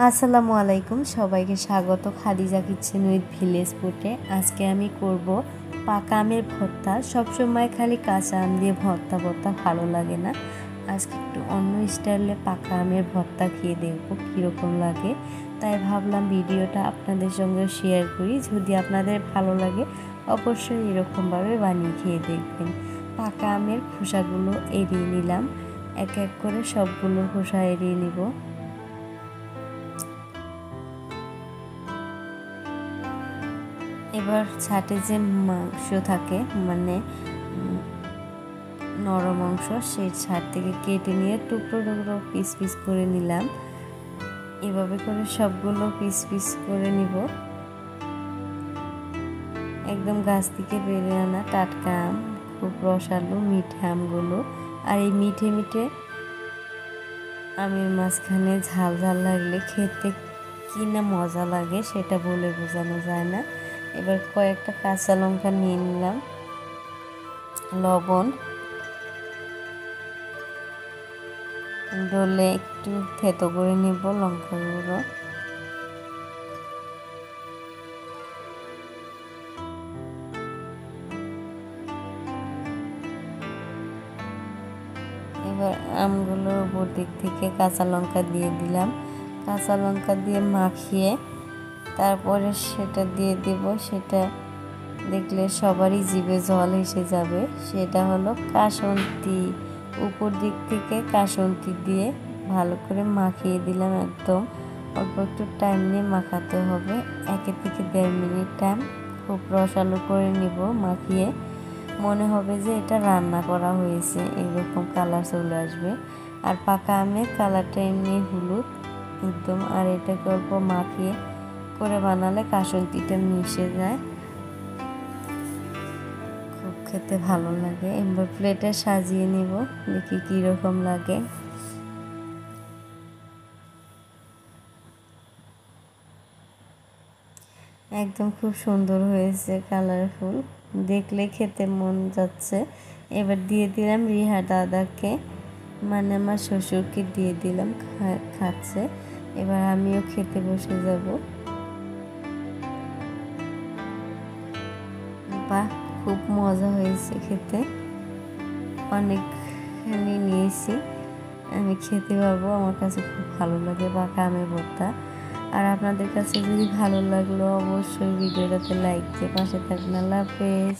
আসসালামু আলাইকুম, সবাইকে স্বাগত খাদিজা কিচেন উইথ ভিলেজ ফুডে। আজকে আমি করব পাকা আমের ভর্তা। সবসময় খালি কাঁচা আম দিয়ে ভর্তা ভালো লাগে না। আজকে একটু অন্য স্টাইলে পাকা আমের ভর্তা খেয়ে দেখব কীরকম লাগে। তাই ভাবলাম ভিডিওটা আপনাদের সঙ্গে শেয়ার করি। যদি আপনাদের ভালো লাগে অবশ্যই এরকমভাবে বানিয়ে খেয়ে দেখবেন। পাকা আমের খোসাগুলো এড়িয়ে নিলাম, এক এক করে সবগুলো খোসা এড়িয়ে নিব। এবার ছাটে যে মাংস থাকে, মানে নরম অংশ, সেই ছাট থেকে কেটে নিয়ে টুকরো টুকরো পিস পিস করে নিলাম। এভাবে করে সবগুলো পিস পিস করে নিব। একদম গাছ থেকে বেড়ে আনা টাটকা আম, খুব রসালো মিঠে আমগুলো। আর এই মিঠে মিঠে আমের মাঝখানে ঝাল ঝাল লাগলে খেতে কি না মজা লাগে সেটা বলে বোঝানো যায় না। এবার কয়েকটা কাঁচা লঙ্কা নিয়ে নিলাম, লবণ, ডলে একটু থেতো করে নিব লঙ্কাগুলো। এবার আমগুলোর উপর দিক থেকে কাঁচা লঙ্কা দিয়ে দিলাম। কাঁচা লঙ্কা দিয়ে মাখিয়ে তারপরে সেটা দিয়ে দেব। সেটা দেখলে সবারই জিভে জল এসে যাবে। সেটা হলো কাসুন্দি। উপর দিক থেকে কাসুন্দি দিয়ে ভালো করে মাখিয়ে দিলাম। একদম অল্প একটু টাইম নিয়ে মাখাতে হবে, 1 থেকে 1.5 মিনিট টাইম। খুব রসালো করে নিব। মাখিয়ে মনে হবে যে এটা রান্না করা হয়েছে, এরকম কালার চলে আসবে। আর পাকা আমের কালারটা এমনি হলুদ একদম। আর এটাকে অল্প মাখিয়ে করে বানালে কাসুন্দিটা মিশে যায়, খুব খেতে ভালো লাগে। এবার প্লেটে সাজিয়ে নিব, দেখি কীরকম লাগে। একদম খুব সুন্দর হয়েছে, কালারফুল, দেখলে খেতে মন যাচ্ছে। এবার দিয়ে দিলাম রিহা দাদাকে, মানে আমার শ্বশুরকে দিয়ে দিলাম, খাচ্ছে। এবার আমিও খেতে বসে যাব। বাহ, খুব মজা হয়েছে খেতে। অনেকখানি নিয়েছি, আমি খেতে পারবো। আমার কাছে খুব ভালো লাগে পাকা আমের ভর্তা। আর আপনাদের কাছে যদি ভালো লাগলো অবশ্যই ভিডিওটাতে লাইক দিয়ে পাশে থাকবেন। আল্লাহ হাফেজ।